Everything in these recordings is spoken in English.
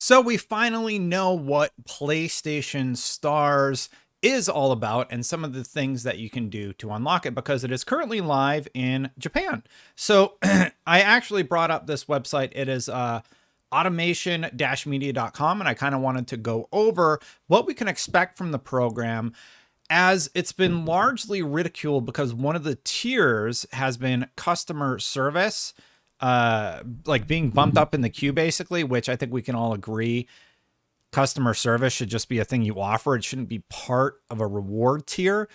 So we finally know what PlayStation Stars is all about and some of the things that you can do to unlock it because it is currently live in Japan. So I actually brought up this website. It is automation-media.com, and I kind of wanted to go over what we can expect from the program, as it's been largely ridiculed because one of the tiers has been customer service, like being bumped up in the queue, basically, which I think we can all agree customer service should just be a thing you offer. It shouldn't be part of a reward tier.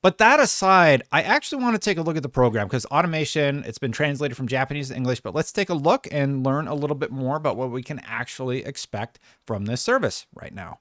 But that aside, I actually want to take a look at the program because automation, it's been translated from Japanese to English, but let's take a look and learn a little bit more about what we can actually expect from this service right now.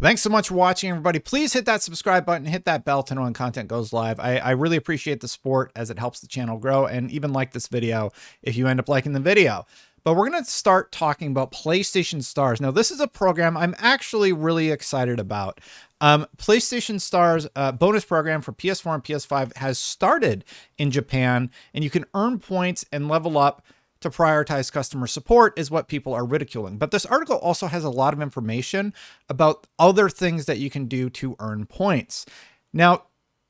Thanks so much for watching, everybody. Please hit that subscribe button, hit that bell to know when content goes live. I really appreciate the support as it helps the channel grow, and even like this video if you end up liking the video. But we're going to start talking about PlayStation Stars. Now, this is a program I'm actually really excited about. PlayStation Stars bonus program for PS4 and PS5 has started in Japan, and you can earn points and level up to prioritize customer support is what people are ridiculing. But this article also has a lot of information about other things that you can do to earn points. Now,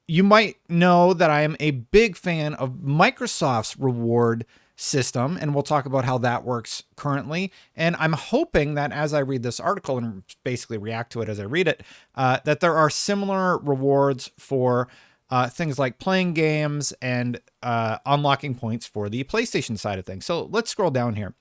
you might know that I am a big fan of Microsoft's reward system, and we'll talk about how that works currently. And I'm hoping that as I read this article and basically react to it as I read it, that there are similar rewards for things like playing games and unlocking points for the PlayStation side of things. So let's scroll down here.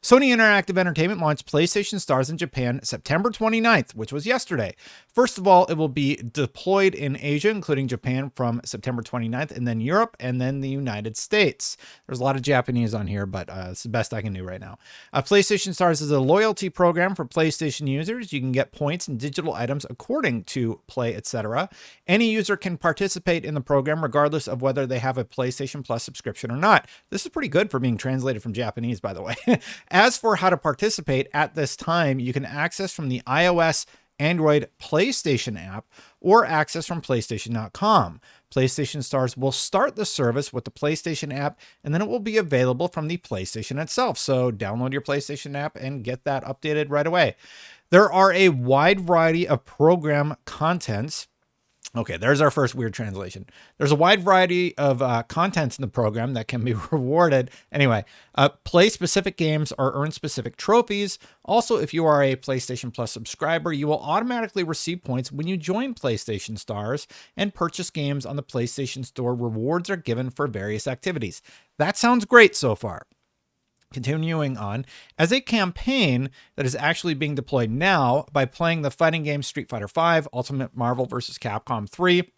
Sony Interactive Entertainment launched PlayStation Stars in Japan September 29th, which was yesterday. First of all, it will be deployed in Asia, including Japan, from September 29th, and then Europe, and then the United States. There's a lot of Japanese on here, but it's the best I can do right now. PlayStation Stars is a loyalty program for PlayStation users. You can get points and digital items according to play, etc. Any user can participate in the program regardless of whether they have a PlayStation Plus subscription or not. This is pretty good for being translated from Japanese, by the way. As for how to participate at this time, you can access from the iOS, Android, PlayStation app, or access from PlayStation.com. PlayStation Stars will start the service with the PlayStation app, and then it will be available from the PlayStation itself. So download your PlayStation app and get that updated right away. There are a wide variety of program contents. Okay, there's our first weird translation. There's a wide variety of contents in the program that can be rewarded. Anyway, play specific games or earn specific trophies. Also, if you are a PlayStation Plus subscriber, you will automatically receive points when you join PlayStation Stars and purchase games on the PlayStation Store. Rewards are given for various activities. That sounds great so far. Continuing on, as a campaign that is actually being deployed now by playing the fighting game Street Fighter V, Ultimate Marvel vs. Capcom 3,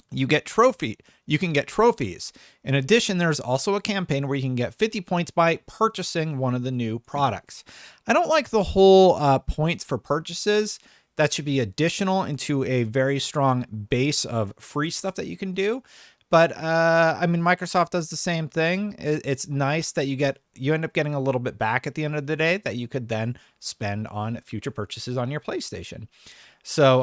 you can get trophies. In addition, there's also a campaign where you can get 50 points by purchasing one of the new products. I don't like the whole points for purchases. That should be additional into a very strong base of free stuff that you can do. But I mean, Microsoft does the same thing. It's nice that you end up getting a little bit back at the end of the day that you could then spend on future purchases on your PlayStation. So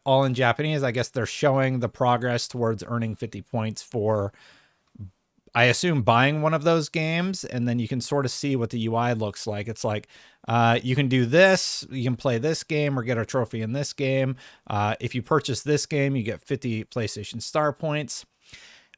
all in Japanese, I guess they're showing the progress towards earning 50 points for, I assume, buying one of those games. And then you can sort of see what the UI looks like. It's like you can do this, you can play this game or get a trophy in this game. If you purchase this game, you get 50 PlayStation Star points.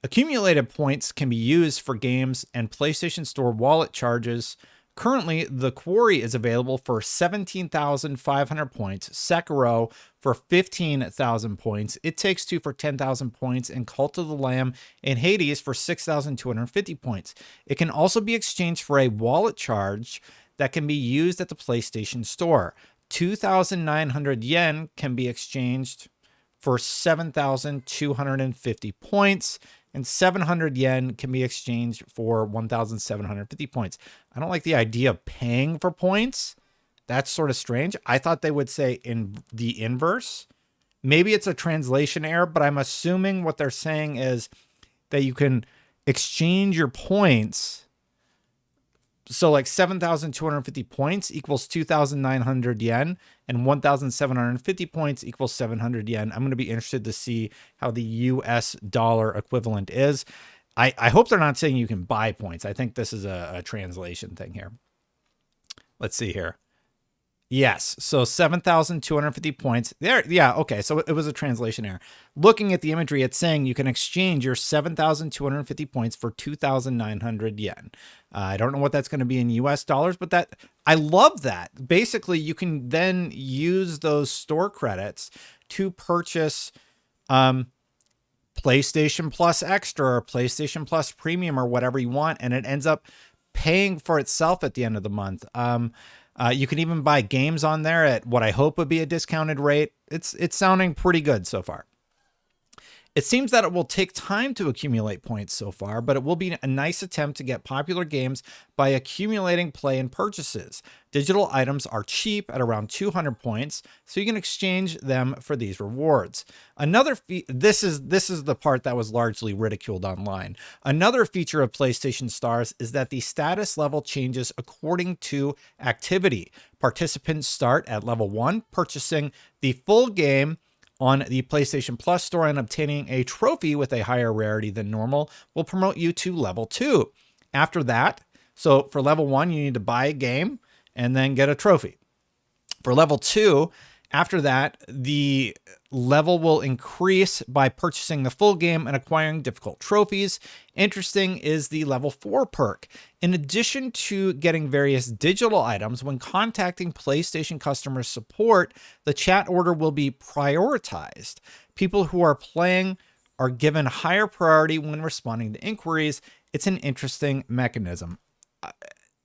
Accumulated points can be used for games and PlayStation Store wallet charges. Currently, The Quarry is available for 17,500 points, Sekiro for 15,000 points, It Takes Two for 10,000 points, and Cult of the Lamb and Hades for 6,250 points. It can also be exchanged for a wallet charge that can be used at the PlayStation Store. 2,900 yen can be exchanged for 7,250 points, and 700 yen can be exchanged for 1,750 points. I don't like the idea of paying for points. That's sort of strange. I thought they would say in the inverse. Maybe it's a translation error, but I'm assuming what they're saying is that you can exchange your points. So like 7,250 points equals 2,900 yen, and 1,750 points equals 700 yen. I'm going to be interested to see how the US dollar equivalent is. I hope they're not saying you can buy points. I think this is a translation thing here. Let's see here. Yes, so 7,250 points. There, yeah, okay, so it was a translation error. Looking at the imagery, it's saying you can exchange your 7,250 points for 2,900 yen. I don't know what that's going to be in US dollars, but that I love that. Basically, you can then use those store credits to purchase PlayStation Plus Extra or PlayStation Plus Premium or whatever you want, and it ends up paying for itself at the end of the month. You can even buy games on there at what I hope would be a discounted rate. It's sounding pretty good so far. It seems that it will take time to accumulate points so far, but it will be a nice attempt to get popular games by accumulating play and purchases. Digital items are cheap at around 200 points, so you can exchange them for these rewards. This is the part that was largely ridiculed online. Another feature of PlayStation Stars is that the status level changes according to activity. Participants start at level 1, purchasing the full game on the PlayStation Plus store, and obtaining a trophy with a higher rarity than normal will promote you to level 2. After that, so for level 1, you need to buy a game and then get a trophy. For level 2, after that, the level will increase by purchasing the full game and acquiring difficult trophies. Interesting is the level 4 perk. In addition to getting various digital items, when contacting PlayStation customer support, the chat order will be prioritized. People who are playing are given higher priority when responding to inquiries. It's an interesting mechanism.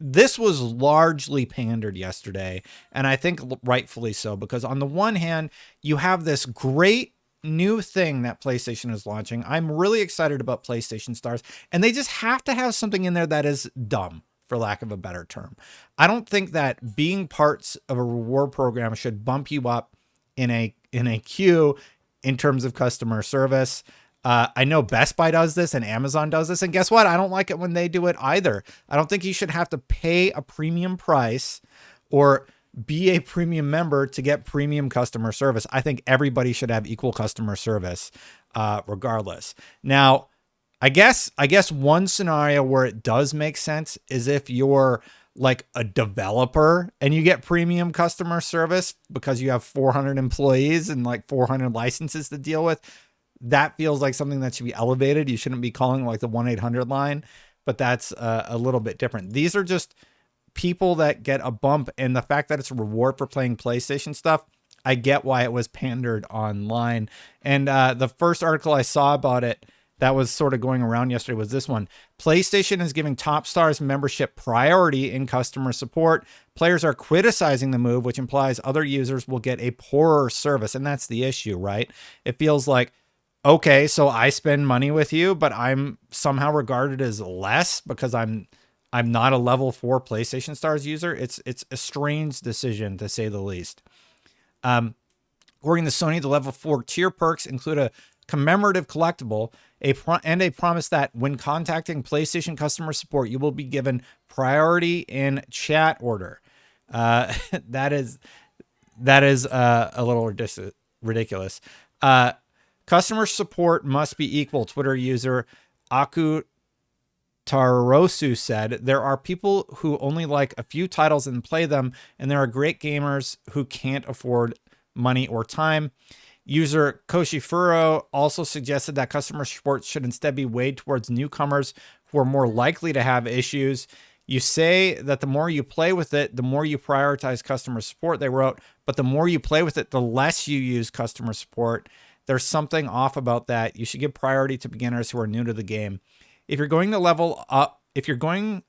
This was largely pandered yesterday, and I think rightfully so, because on the one hand, you have this great new thing that PlayStation is launching. I'm really excited about PlayStation Stars, and they just have to have something in there that is dumb, for lack of a better term. I don't think that being parts of a reward program should bump you up in a queue in terms of customer service. I know Best Buy does this and Amazon does this. And guess what? I don't like it when they do it either. I don't think you should have to pay a premium price or be a premium member to get premium customer service. I think everybody should have equal customer service, regardless. Now, I guess one scenario where it does make sense is if you're like a developer and you get premium customer service because you have 400 employees and like 400 licenses to deal with. That feels like something that should be elevated. You shouldn't be calling like the 1-800 line, but that's a little bit different. These are just people that get a bump, and the fact that it's a reward for playing PlayStation stuff, I get why it was pandered online. And the first article I saw about it that was sort of going around yesterday was this one. PlayStation is giving Top Stars membership priority in customer support. Players are criticizing the move, which implies other users will get a poorer service. And that's the issue, right? It feels like, okay, so I spend money with you, but I'm somehow regarded as less because I'm not a level 4 PlayStation Stars user. It's a strange decision, to say the least. According to Sony, the level 4 tier perks include a commemorative collectible and a promise that when contacting PlayStation customer support, you will be given priority in chat order. That is a little ridiculous. Customer support must be equal, Twitter user Aku Tarosu said. There are people who only like a few titles and play them, and there are great gamers who can't afford money or time. User Koshifuro also suggested that customer support should instead be weighed towards newcomers who are more likely to have issues. You say that the more you play with it, the more you prioritize customer support, they wrote, but the more you play with it, the less you use customer support. There's something off about that. You should give priority to beginners who are new to the game. If you're going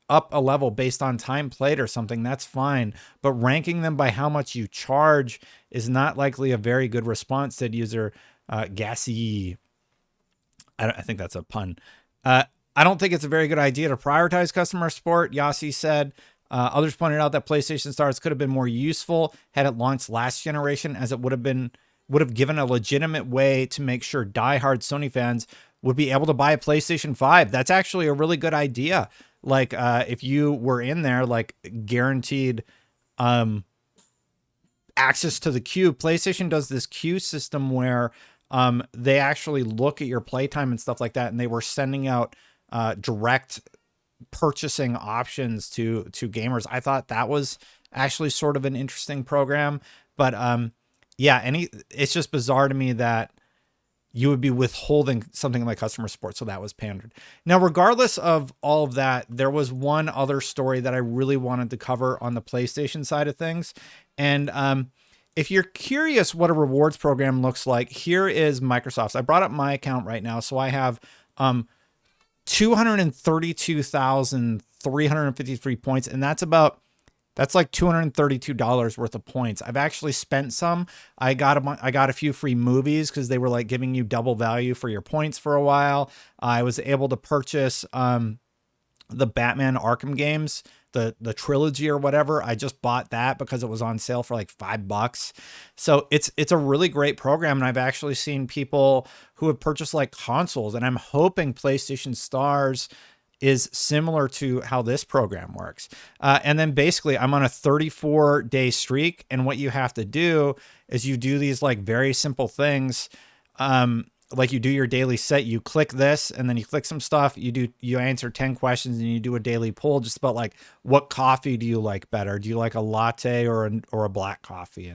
up a level based on time played or something, that's fine. But ranking them by how much you charge is not likely a very good response, said user Gassy. I think that's a pun. I don't think it's a very good idea to prioritize customer support, Yassi said. Others pointed out that PlayStation Stars could have been more useful had it launched last generation, as it would have given a legitimate way to make sure diehard Sony fans would be able to buy a PlayStation 5. That's actually a really good idea. Like, if you were in there, like guaranteed access to the queue. PlayStation does this queue system where they actually look at your playtime and stuff like that, and they were sending out direct purchasing options to gamers. I thought that was actually sort of an interesting program. But yeah, it's just bizarre to me that you would be withholding something like customer support. So that was pandered. Now, regardless of all of that, there was one other story that I really wanted to cover on the PlayStation side of things. And if you're curious what a rewards program looks like, here is Microsoft's. I brought up my account right now. So I have 232,353 points. And that's like $232 worth of points. I've actually spent some. I got a few free movies because they were like giving you double value for your points for a while. I was able to purchase the Batman Arkham games, the trilogy or whatever. I just bought that because it was on sale for like $5. So it's a really great program. And I've actually seen people who have purchased like consoles, and I'm hoping PlayStation Stars is similar to how this program works. And then basically I'm on a 34-day streak. And what you have to do is you do these like very simple things. Like you do your daily set, you click this and then you click some stuff. You answer 10 questions and you do a daily poll just about like, what coffee do you like better? Do you like a latte or a black coffee?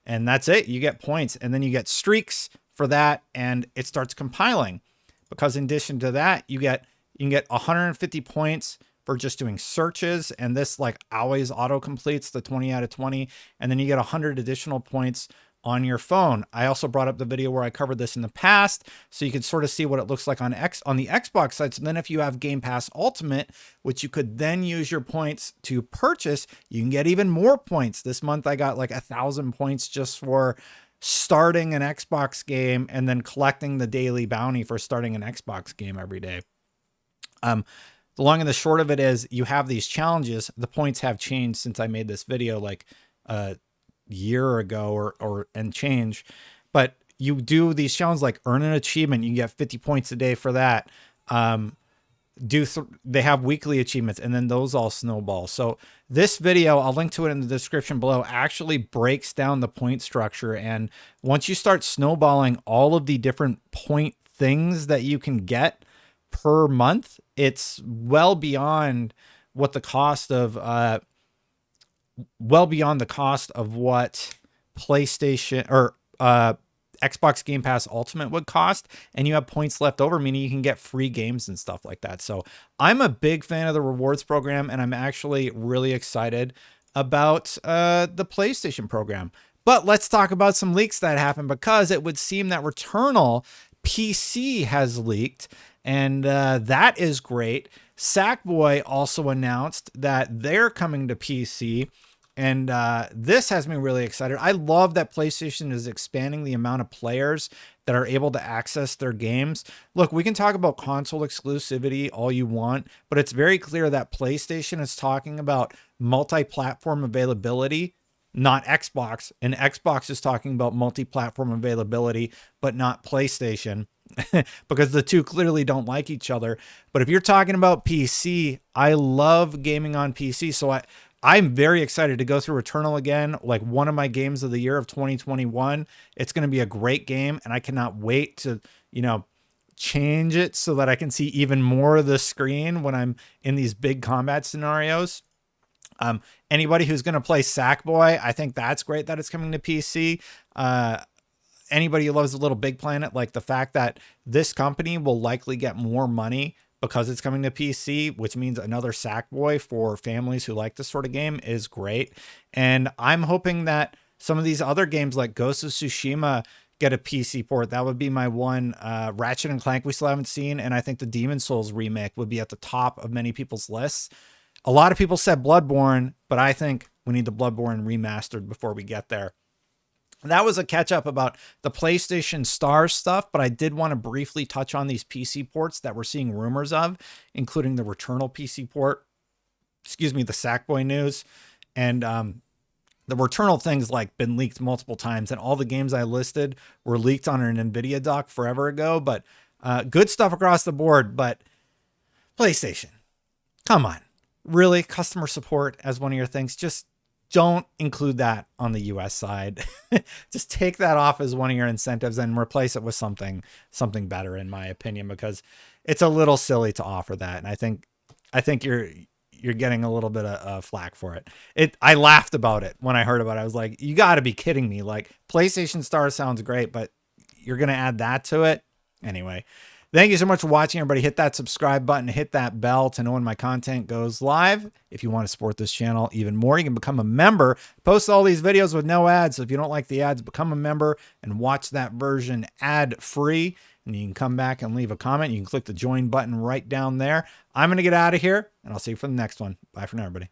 And that's it. You get points, and then you get streaks for that. And it starts compiling, because in addition to that, you can get 150 points for just doing searches. And this like always auto completes the 20 out of 20. And then you get 100 additional points on your phone. I also brought up the video where I covered this in the past, so you can sort of see what it looks like on the Xbox side. So then if you have Game Pass Ultimate, which you could then use your points to purchase, you can get even more points. This month I got like 1,000 points just for starting an Xbox game and then collecting the daily bounty for starting an Xbox game every day. The long and the short of it is you have these challenges. The points have changed since I made this video like a year ago and change, but you do these challenges like earn an achievement. You can get 50 points a day for that. They have weekly achievements, and then those all snowball. So this video, I'll link to it in the description below, actually breaks down the point structure. And once you start snowballing all of the different point things that you can get per month, it's well beyond what the cost of what PlayStation or Xbox Game Pass Ultimate would cost, and you have points left over, meaning you can get free games and stuff like that. So I'm a big fan of the rewards program, and I'm actually really excited about the PlayStation program. But let's talk about some leaks that happened, because it would seem that Returnal PC has leaked, and that is great. Sackboy also announced that they're coming to PC, and this has me really excited. I love that PlayStation is expanding the amount of players that are able to access their games. Look, we can talk about console exclusivity all you want, but it's very clear that PlayStation is talking about multi-platform availability, not Xbox, and Xbox is talking about multi-platform availability, but not PlayStation. Because the two clearly don't like each other. But if you're talking about PC, I love gaming on PC. So I'm very excited to go through Returnal again, like one of my games of the year of 2021. It's going to be a great game, and I cannot wait to, change it so that I can see even more of the screen when I'm in these big combat scenarios. Anybody who's going to play Sackboy, I think that's great that it's coming to PC. Anybody who loves a Little Big Planet, like the fact that this company will likely get more money because it's coming to PC, which means another Sackboy for families who like this sort of game, is great. And I'm hoping that some of these other games like Ghost of Tsushima get a PC port. That would be my one. Ratchet and Clank we still haven't seen, and I think the Demon's Souls remake would be at the top of many people's lists. A lot of people said Bloodborne, but I think we need the Bloodborne remastered before we get there. That was a catch up about the PlayStation Stars stuff, but I did want to briefly touch on these PC ports that we're seeing rumors of, including the Returnal PC port, the Sackboy news, and the Returnal thing's like been leaked multiple times, and all the games I listed were leaked on an NVIDIA dock forever ago, but good stuff across the board. But PlayStation, come on, really? Customer support as one of your things? Just don't include that on the US side. Just take that off as one of your incentives and replace it with something better, in my opinion, because it's a little silly to offer that. And I think you're getting a little bit of flack for it. I laughed about it when I heard about it. I was like, you got to be kidding me. Like, PlayStation Star sounds great, but you're going to add that to it? Anyway, thank you so much for watching, everybody. Hit that subscribe button, hit that bell to know when my content goes live. If you want to support this channel even more, you can become a member. Post all these videos with no ads. So if you don't like the ads, become a member and watch that version ad-free. And you can come back and leave a comment. You can click the join button right down there. I'm going to get out of here, and I'll see you for the next one. Bye for now, everybody.